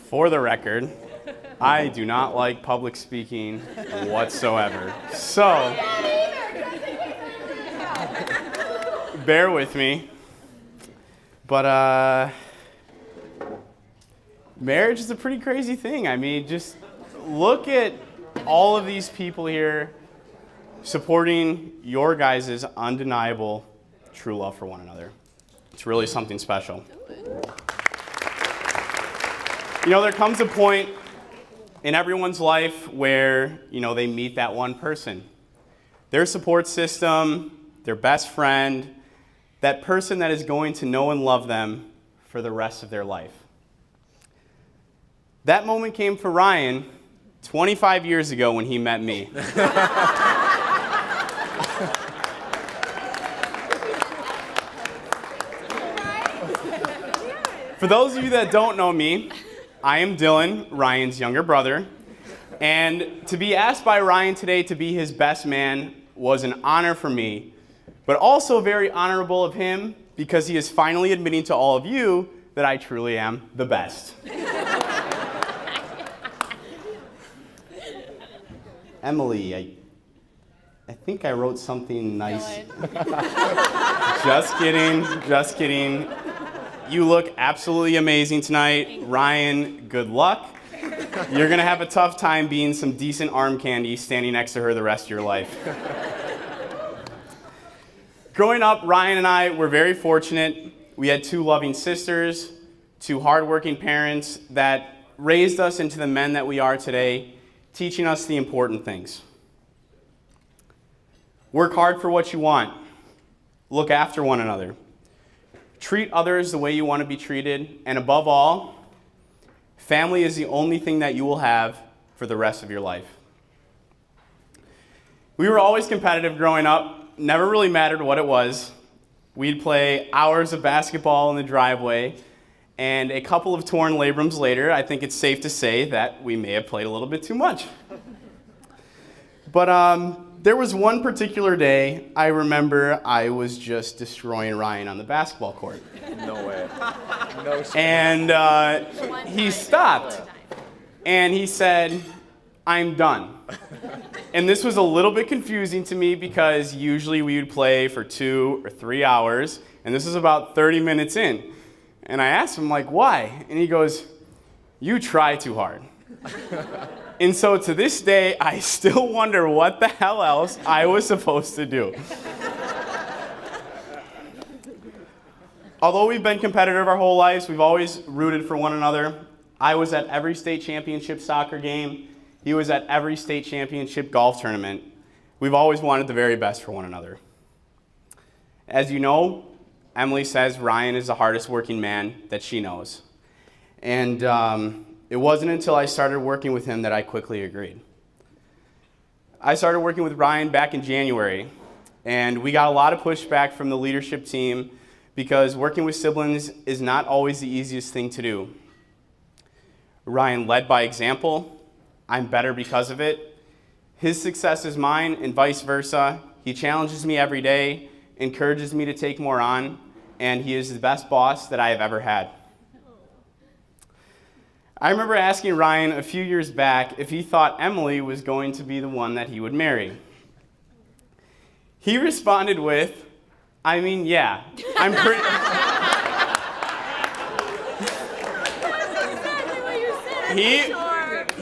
For the record, I do not like public speaking whatsoever. So, bear with me. But marriage is a pretty crazy thing. I mean, just look at all of these people here supporting your guys' undeniable true love for one another. It's really something special. You know, there comes a point in everyone's life where, they meet that one person. Their support system, their best friend, that person that is going to know and love them for the rest of their life. That moment came for Ryan 25 years ago when he met me. For those of you that don't know me, I am Dylan, Ryan's younger brother, and to be asked by Ryan today to be his best man was an honor for me, but also very honorable of him because he is finally admitting to all of you that I truly am the best. Emily, I think I wrote something nice. Just kidding. You look absolutely amazing tonight. Ryan, good luck. You're going to have a tough time being some decent arm candy standing next to her the rest of your life. Growing up, Ryan and I were very fortunate. We had two loving sisters, two hardworking parents that raised us into the men that we are today, teaching us the important things. Work hard for what you want. Look after one another. Treat others the way you want to be treated, and above all, family is the only thing that you will have for the rest of your life. We were always competitive growing up, never really mattered what it was. We'd play hours of basketball in the driveway, and a couple of torn labrums later, I think it's safe to say that we may have played a little bit too much. But there was one particular day I remember I was just destroying Ryan on the basketball court. No way. No. And he stopped and he said, "I'm done." And this was a little bit confusing to me because usually we would play for 2 or 3 hours, and this is about 30 minutes in. And I asked him, why? And he goes, "You try too hard." And so to this day, I still wonder what the hell else I was supposed to do. Although we've been competitive our whole lives, we've always rooted for one another. I was at every state championship soccer game. He was at every state championship golf tournament. We've always wanted the very best for one another. As you know, Emily says Ryan is the hardest working man that she knows. And it wasn't until I started working with him that I quickly agreed. I started working with Ryan back in January, and we got a lot of pushback from the leadership team because working with siblings is not always the easiest thing to do. Ryan led by example. I'm better because of it. His success is mine and vice versa. He challenges me every day, encourages me to take more on, and he is the best boss that I have ever had. I remember asking Ryan a few years back if he thought Emily was going to be the one that he would marry. He responded with, yeah, I'm pretty...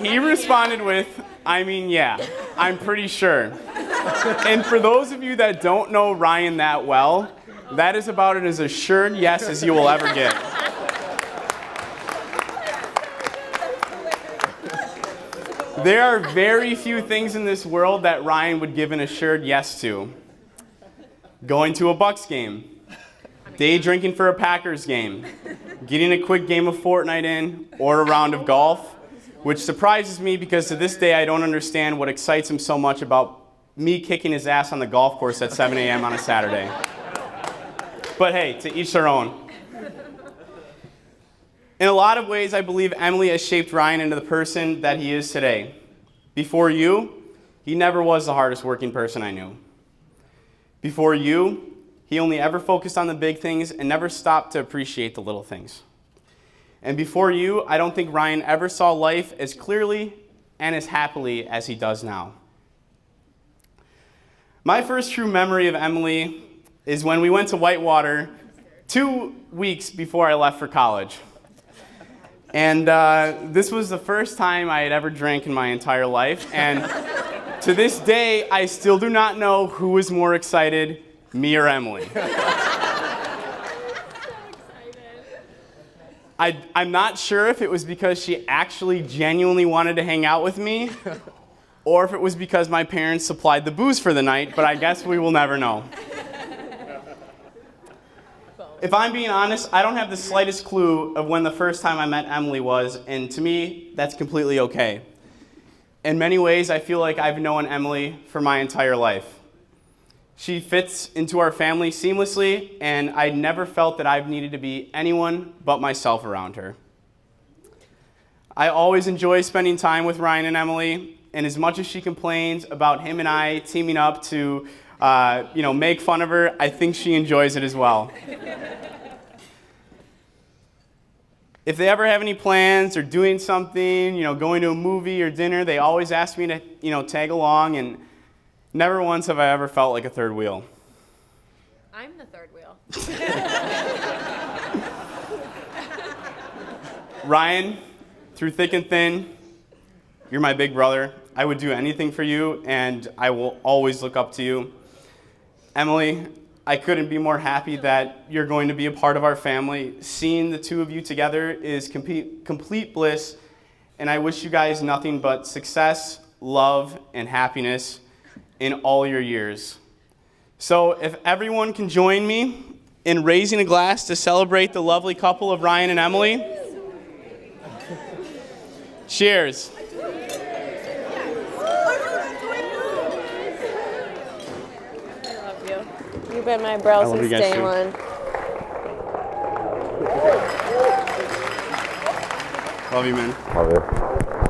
He responded with, yeah, I'm pretty sure. And for those of you that don't know Ryan that well, that is about as assured yes as you will ever get. There are very few things in this world that Ryan would give an assured yes to. Going to a Bucks game, day drinking for a Packers game, getting a quick game of Fortnite in, or a round of golf, which surprises me because to this day I don't understand what excites him so much about me kicking his ass on the golf course at 7 a.m. on a Saturday. But hey, to each their own. In a lot of ways, I believe Emily has shaped Ryan into the person that he is today. Before you, he never was the hardest working person I knew. Before you, he only ever focused on the big things and never stopped to appreciate the little things. And before you, I don't think Ryan ever saw life as clearly and as happily as he does now. My first true memory of Emily is when we went to Whitewater 2 weeks before I left for college. And this was the first time I had ever drank in my entire life. And to this day, I still do not know who was more excited, me or Emily. I'm not sure if it was because she actually genuinely wanted to hang out with me, or if it was because my parents supplied the booze for the night, but I guess we will never know. If I'm being honest, I don't have the slightest clue of when the first time I met Emily was, and to me, that's completely okay. In many ways, I feel like I've known Emily for my entire life. She fits into our family seamlessly, and I never felt that I've needed to be anyone but myself around her. I always enjoy spending time with Ryan and Emily, and as much as she complains about him and I teaming up to make fun of her, I think she enjoys it as well. If they ever have any plans or doing something, going to a movie or dinner, they always ask me to, tag along, and never once have I ever felt like a third wheel. I'm the third wheel. Ryan, through thick and thin, you're my big brother. I would do anything for you, and I will always look up to you. Emily, I couldn't be more happy that you're going to be a part of our family. Seeing the two of you together is complete bliss, and I wish you guys nothing but success, love, and happiness in all your years. So if everyone can join me in raising a glass to celebrate the lovely couple of Ryan and Emily. Cheers. You've been my bro since day one. Love you, man. Love you.